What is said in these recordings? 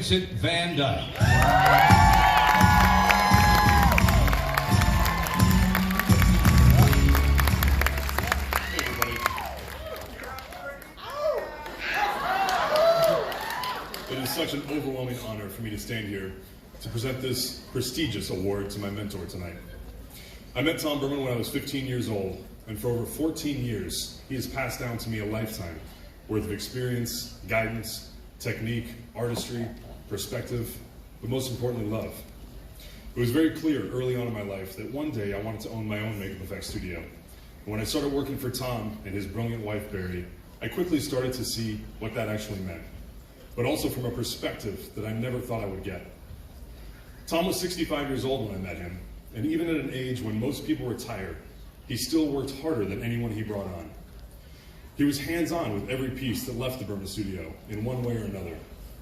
Vincent Van Dyke. It is such an overwhelming honor for me to stand here to present this prestigious award to my mentor tonight. I met Tom Burman when I was 15 years old, and for over 14 years, he has passed down to me a lifetime worth of experience, guidance, technique, artistry, perspective, but most importantly, love. It was very clear early on in my life that one day I wanted to own my own makeup effects studio. And when I started working for Tom and his brilliant wife, Barry, I quickly started to see what that actually meant, but also from a perspective that I never thought I would get. Tom was 65 years old when I met him, and even at an age when most people retire, he still worked harder than anyone he brought on. He was hands-on with every piece that left the Burman studio in one way or another,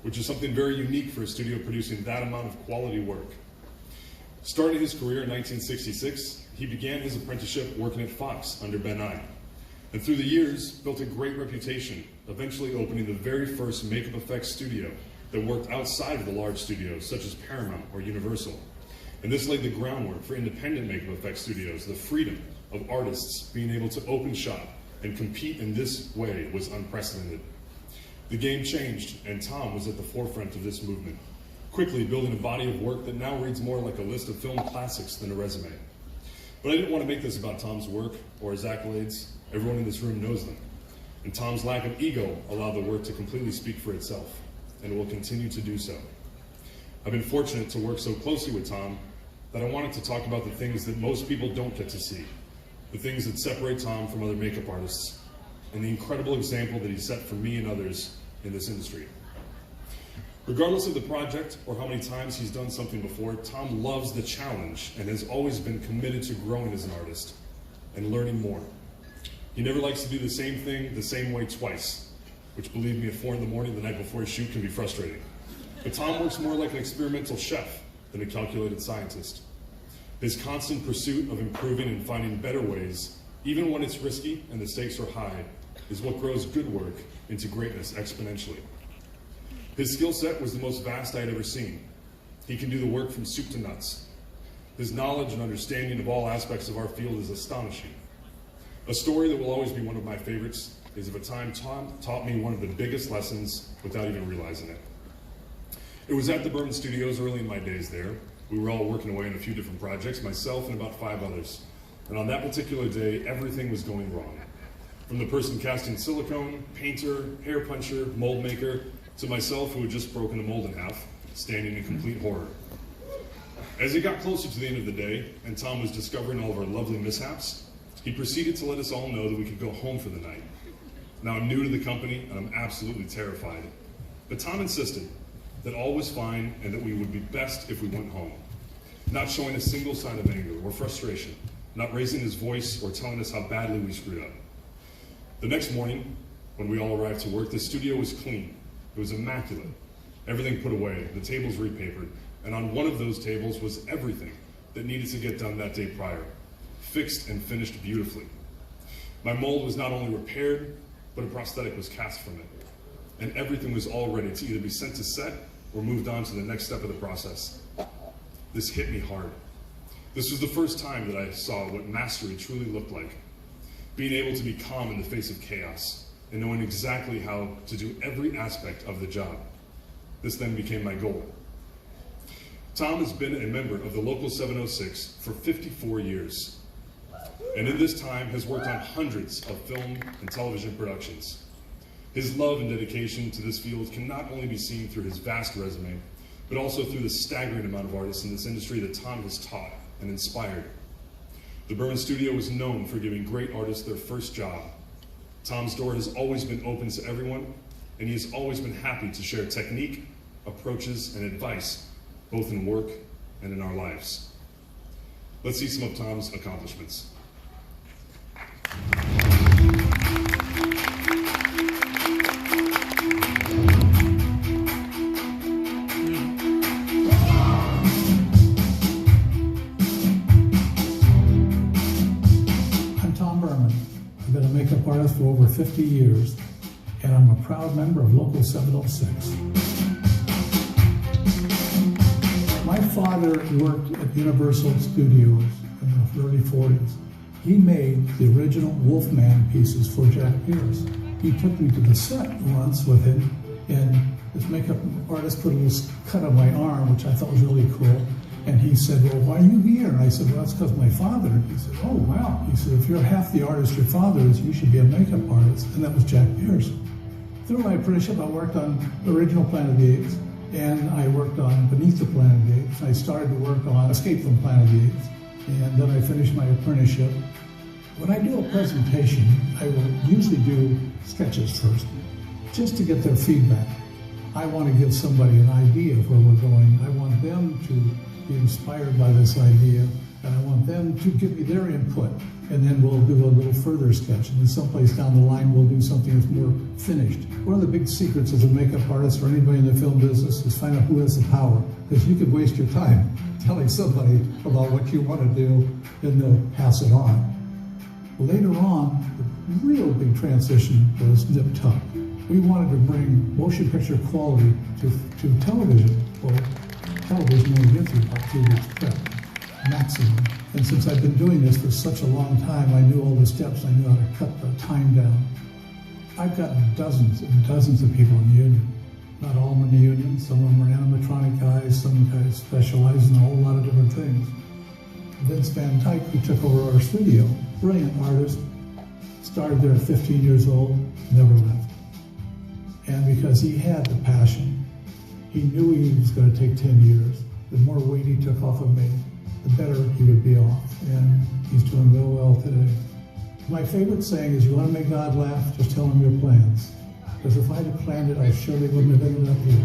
which is something very unique for a studio producing that amount of quality work. Starting his career in 1966, he began his apprenticeship working at Fox under Ben I, and through the years built a great reputation, eventually opening the very first makeup effects studio that worked outside of the large studios such as Paramount or Universal. And this laid the groundwork for independent makeup effects studios. The freedom of artists being able to open shop and compete in this way was unprecedented. The game changed, and Tom was at the forefront of this movement, quickly building a body of work that now reads more like a list of film classics than a resume. But I didn't want to make this about Tom's work or his accolades. Everyone in this room knows them. And Tom's lack of ego allowed the work to completely speak for itself, and it will continue to do so. I've been fortunate to work so closely with Tom that I wanted to talk about the things that most people don't get to see, the things that separate Tom from other makeup artists, and the incredible example that he set for me and others in this industry. Regardless of the project or how many times he's done something before, Tom loves the challenge and has always been committed to growing as an artist and learning more. He never likes to do the same thing the same way twice, which, believe me, at 4 in the morning the night before a shoot can be frustrating. But Tom works more like an experimental chef than a calculated scientist. His constant pursuit of improving and finding better ways, even when it's risky and the stakes are high, is what grows good work into greatness exponentially. His skill set was the most vast I had ever seen. He can do the work from soup to nuts. His knowledge and understanding of all aspects of our field is astonishing. A story that will always be one of my favorites is of a time Tom taught me one of the biggest lessons without even realizing it. It was at the Burman Studios early in my days there. We were all working away on a few different projects, myself and about 5 others. And on that particular day, everything was going wrong. From the person casting silicone, painter, hair puncher, mold maker, to myself who had just broken the mold in half, standing in complete horror. As it got closer to the end of the day, and Tom was discovering all of our lovely mishaps, he proceeded to let us all know that we could go home for the night. Now I'm new to the company, and I'm absolutely terrified. But Tom insisted that all was fine and that we would be best if we went home, not showing a single sign of anger or frustration, not raising his voice or telling us how badly we screwed up. The next morning, when we all arrived to work, the studio was clean. It was immaculate. Everything put away, the tables repapered, and on one of those tables was everything that needed to get done that day prior, fixed and finished beautifully. My mold was not only repaired, but a prosthetic was cast from it, and everything was all ready to either be sent to set or moved on to the next step of the process. This hit me hard. This was the first time that I saw what mastery truly looked like, being able to be calm in the face of chaos and knowing exactly how to do every aspect of the job. This then became my goal. Tom has been a member of the Local 706 for 54 years, and in this time has worked on hundreds of film and television productions. His love and dedication to this field can not only be seen through his vast resume, but also through the staggering amount of artists in this industry that Tom has taught and inspired. The Burman Studio is known for giving great artists their first job. Tom's door has always been open to everyone, and he has always been happy to share technique, approaches, and advice, both in work and in our lives. Let's see some of Tom's accomplishments. Makeup artist for over 50 years, and I'm a proud member of Local 706. father worked at Universal Studios in the early 40s. He made the original Wolfman pieces for Jack Pierce. He took me to the set once with him, and this makeup artist put a little cut on my arm, which I thought was really cool. And he said, well, why are you here? And I said, well, that's because my father. And he said, oh, wow. He said, if you're half the artist your father is, you should be a makeup artist. And that was Jack Pierce. Through my apprenticeship, I worked on the original Planet of the Apes, and I worked on Beneath the Planet of the Apes. I started to work on Escape from Planet of the Apes, and then I finished my apprenticeship. When I do a presentation, I will usually do sketches first, just to get their feedback. I want to give somebody an idea of where we're going. I want them to be inspired by this idea, and I want them to give me their input, and then we'll do a little further sketch, and then someplace down the line we'll do something that's more finished. One of the big secrets as a makeup artist or anybody in the film business is find out who has the power, because you could waste your time telling somebody about what you want to do, and they'll pass it on. Later on, the real big transition was nip tuck. We wanted to bring motion picture quality to television. Well, television only gets you about 2 weeks prep, maximum. And since I've been doing this for such a long time, I knew all the steps, I knew how to cut the time down. I've gotten dozens and dozens of people in the union. Not all in the union, some of them are animatronic guys, some guys specialize in a whole lot of different things. Vince Van Dyke, who took over our studio, brilliant artist, started there at 15 years old, never left. And because he had the passion, he knew he was going to take 10 years. The more weight he took off of me, the better he would be off. And he's doing real well today. My favorite saying is, you want to make God laugh, just tell him your plans. Because if I had planned it, I surely wouldn't have ended up here.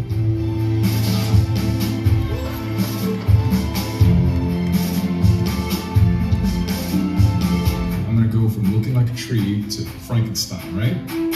I'm going to go from looking like a tree to Frankenstein, right?